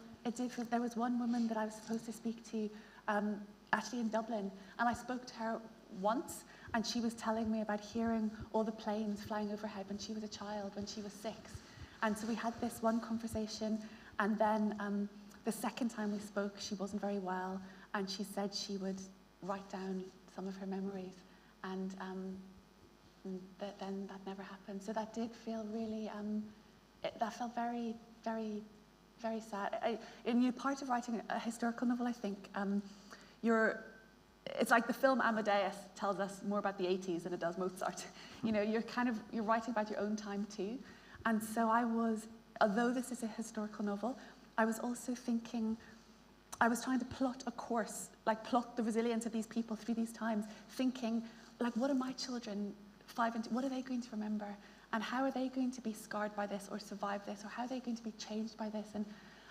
there was one woman that I was supposed to speak to actually in Dublin, and I spoke to her once, and she was telling me about hearing all the planes flying overhead when she was a child, when she was 6. And so we had this one conversation, and then the second time we spoke, she wasn't very well, and she said she would write down some of her memories, and then that never happened. So that did feel really, that felt very, very, very sad. And you're part of writing a historical novel, I think. It's like the film Amadeus tells us more about the 80s than it does Mozart. You know, you're writing about your own time too. And so although this is a historical novel, I was also thinking, I was trying to plot a course, like plot the resilience of these people through these times, thinking, like, what are my children, 5 and 2, what are they going to remember? And how are they going to be scarred by this or survive this? Or how are they going to be changed by this?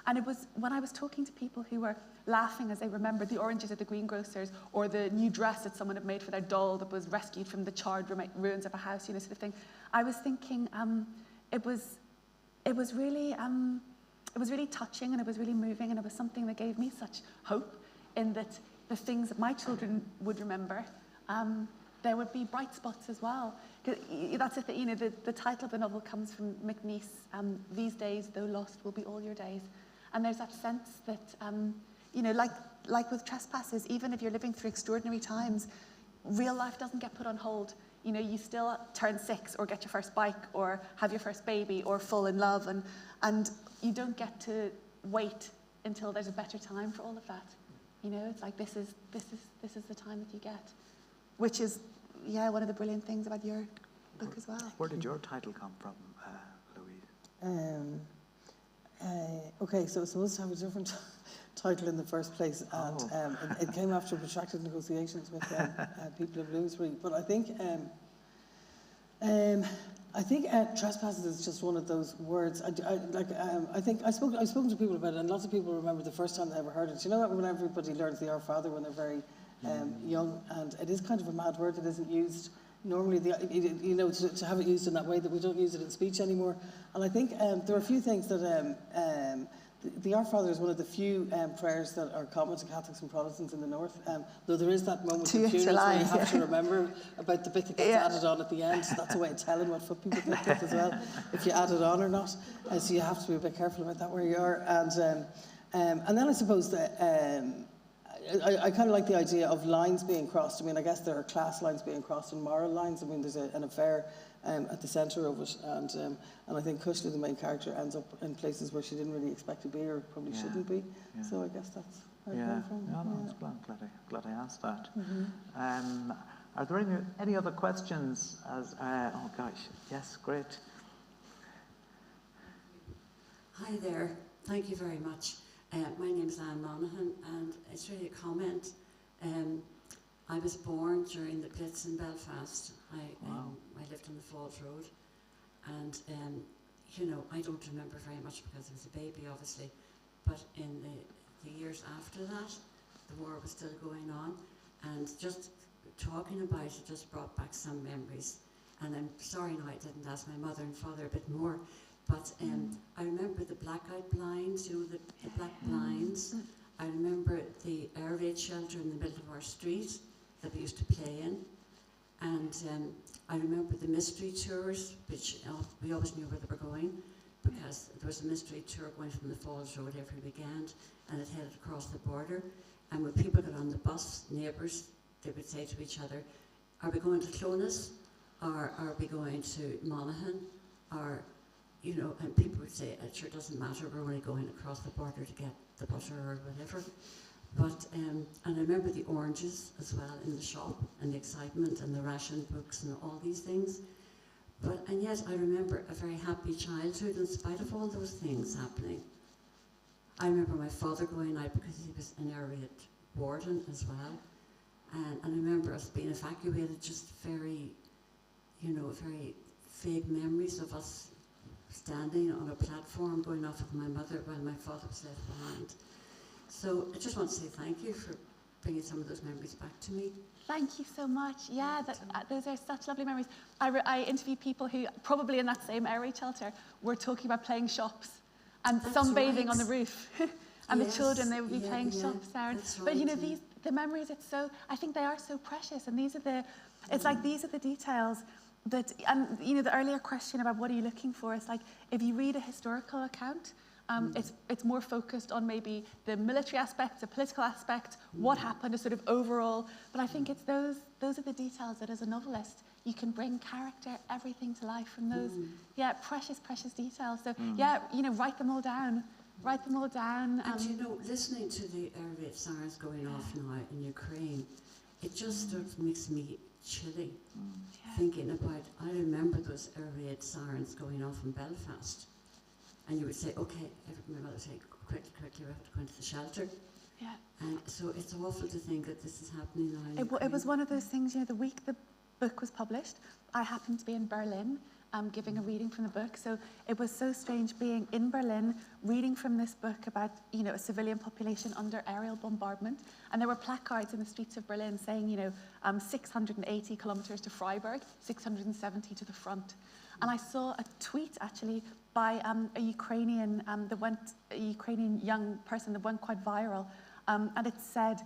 And it was when I was talking to people who were laughing as they remembered the oranges at the greengrocer's or the new dress that someone had made for their doll that was rescued from the charred ruins of a house, you know, sort of thing. I was thinking it was really touching, and it was really moving, and it was something that gave me such hope in that the things that my children would remember, there would be bright spots as well. That's the thing, you know, the title of the novel comes from McNeice, these days, though lost, will be all your days. And there's that sense that, you know, like with Trespassers, even if you're living through extraordinary times, real life doesn't get put on hold. You know, you still turn 6 or get your first bike or have your first baby or fall in love, and you don't get to wait until there's a better time for all of that. You know, it's like this is the time that you get, which is, yeah, one of the brilliant things about your book as well. Where did your title come from, Louise? Okay, so it's supposed to have a different title in the first place, and it came after protracted negotiations with people of Bloomsbury. But I think Trespassers is just one of those words. I think I've spoken to people about it, and lots of people remember the first time they ever heard it. You know, when everybody learns the Our Father when they're very young, and it is kind of a mad word that isn't used normally. You know, to have it used in that way, that we don't use it in speech anymore. And I think there are a few things that the Our Father is one of the few prayers that are common to Catholics and Protestants in the North, though there is that moment in funerals where you have to remember about the bit that gets added on at the end. So that's a way of telling what foot people think with as well, if you add it on or not. So you have to be a bit careful about that where you are. And then I suppose that I kind of like the idea of lines being crossed. I mean, I guess there are class lines being crossed and moral lines. I mean, there's an affair at the centre of it, and I think Cushley, the main character, ends up in places where she didn't really expect to be or probably shouldn't be. Yeah. So I guess that's where it came from. No, glad I asked that. Mm-hmm. Are there any other questions? Oh gosh, yes, great. Hi there, thank you very much. My name is Anne Monaghan, and it's really a comment. I was born during the Blitz in Belfast. I lived on the Falls Road, and you know, I don't remember very much because I was a baby, obviously. But in the years after that, the war was still going on, and just talking about it just brought back some memories. And I'm sorry now I didn't ask my mother and father a bit more. But I remember the blackout blinds, you know, the black blinds. I remember the air raid shelter in the middle of our street that we used to play in. And I remember the mystery tours, which we always knew where they were going, because there was a mystery tour going from the Falls Road every weekend, and it headed across the border. And when people got on the bus, neighbours, they would say to each other, are we going to Clonus, or are we going to Monaghan, or, you know, and people would say, it sure doesn't matter, we're only going across the border to get the butter or whatever. But, and I remember the oranges as well in the shop, and the excitement, and the ration books, and all these things. And yet I remember a very happy childhood in spite of all those things happening. I remember my father going out because he was an air raid warden as well. And I remember us being evacuated, just very vague memories of us standing on a platform going off with my mother while my father was left behind. So I just want to say thank you for bringing some of those memories back to me. Thank you so much. Yeah, those are such lovely memories. I interviewed people who, probably in that same air raid shelter, were talking about playing shops and sunbathing on the roof. And the children, they would be playing shops there. But the memories, I think they are so precious. And these are the details that, and the earlier question about what are you looking for, it's like, if you read a historical account, it's more focused on maybe the military aspect, the political aspect, what happened, a sort of overall. But I think it's those are the details that, as a novelist, you can bring character, everything to life from those, precious, precious details. So write them all down. Write them all down. And listening to the air raid sirens going off now in Ukraine, it just sort of makes me chilly. Thinking about, I remember those air raid sirens going off in Belfast. And you would say, okay, my mother would say, quickly, we have to go into the shelter. Yeah. And so it's awful to think that this is happening now. It was one of those things, the week the book was published, I happened to be in Berlin giving a reading from the book. So it was so strange being in Berlin, reading from this book about, a civilian population under aerial bombardment. And there were placards in the streets of Berlin saying, 680 kilometers to Freiburg, 670 to the front. And I saw a tweet, actually, by a Ukrainian young person that went quite viral. And it said,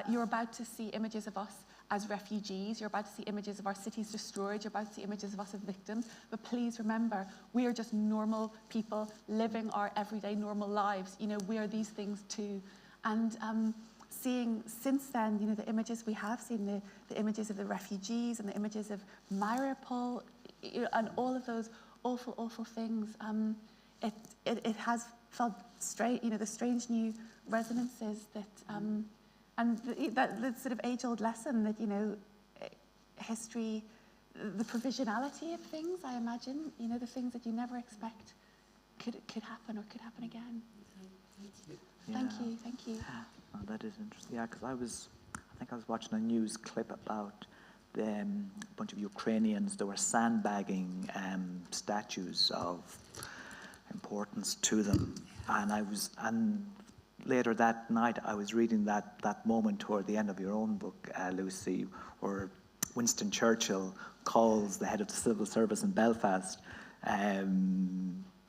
you're about to see images of us as refugees, you're about to see images of our cities destroyed, you're about to see images of us as victims, but please remember, we are just normal people living our everyday normal lives. We are these things too. And seeing since then, the images we have seen, the images of the refugees and the images of Mariupol, and all of those awful, awful things, it has felt strange, the strange new resonances that, and the sort of age-old lesson that, history, the provisionality of things, I imagine, the things that you never expect could happen or could happen again. Thank you. Oh, that is interesting. Yeah, because I think I was watching a news clip about a bunch of Ukrainians that were sandbagging statues of importance to them, and later that night I was reading that moment toward the end of your own book, Lucy, where Winston Churchill calls the head of the civil service in Belfast,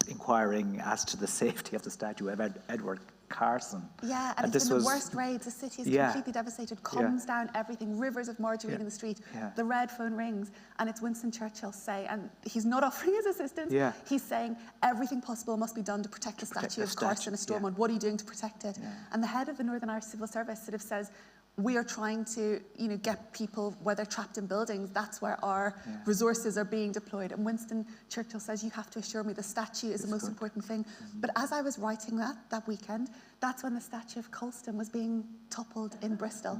inquiring as to the safety of the statue of Edward Carson. Yeah, and it's been the worst raids. The city is completely devastated, comes down everything, rivers of margarine in the street, the red phone rings, and it's Winston Churchill saying, and he's not offering his assistance, he's saying everything possible must be done to protect the statue of Carson and Stormont. What are you doing to protect it? And the head of the Northern Irish Civil Service sort of says, we are trying to, get people where they're trapped in buildings. That's where our resources are being deployed. And Winston Churchill says, you have to assure me the statue is the most important thing. But as I was writing that weekend, that's when the statue of Colston was being toppled in Bristol.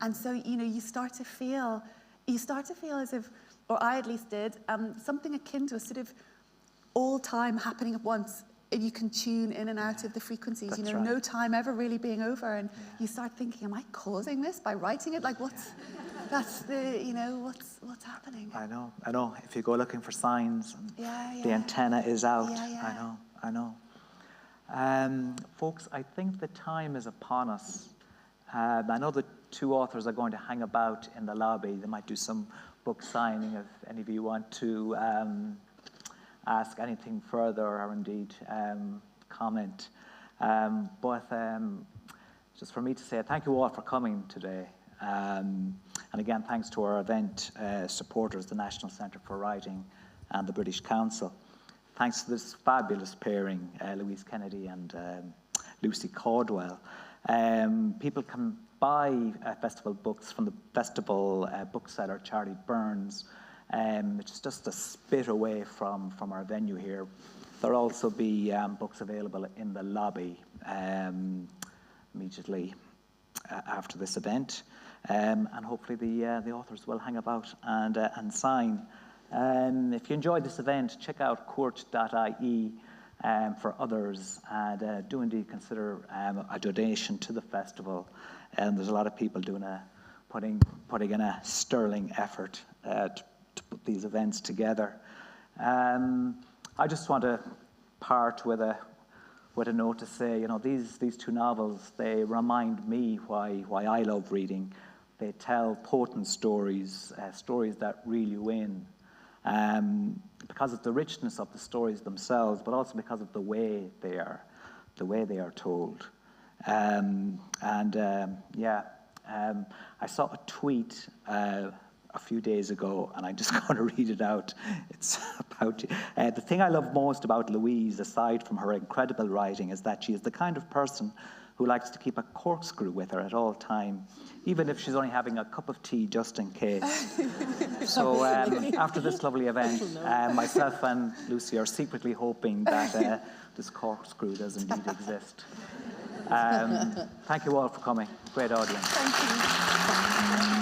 And so, you start to feel as if, or I at least did, something akin to a sort of all time happening at once. You can tune in and out of the frequencies, That's no time ever really being over, and you start thinking, am I causing this by writing it? Like, what's happening? I know. If you go looking for signs, and the antenna is out. I know. Folks, I think the time is upon us. I know the two authors are going to hang about in the lobby. They might do some book signing if any of you want to ask anything further or indeed comment. But just for me to say thank you all for coming today. And again, thanks to our event supporters, the National Centre for Writing and the British Council. Thanks to this fabulous pairing, Louise Kennedy and Lucy Caldwell. People can buy festival books from the festival bookseller Charlie Burns, which is just a spit away from our venue here. There'll also be books available in the lobby immediately after this event, and hopefully the authors will hang about and sign If you enjoyed this event, check out court.ie for others, and do indeed consider a donation to the festival. And there's a lot of people putting in a sterling effort to put these events together. I just want to part with a note to say, you know, these two novels, they remind me why I love reading. They tell potent stories, stories that reel you in, because of the richness of the stories themselves, but also because of the way they are told. I saw a tweet a few days ago, and I'm just going to read it out. It's about the thing I love most about Louise, aside from her incredible writing, is that she is the kind of person who likes to keep a corkscrew with her at all time, even if she's only having a cup of tea just in case. So after this lovely event, myself and Lucy are secretly hoping that this corkscrew does indeed exist. Thank you all for coming. Great audience. Thank you.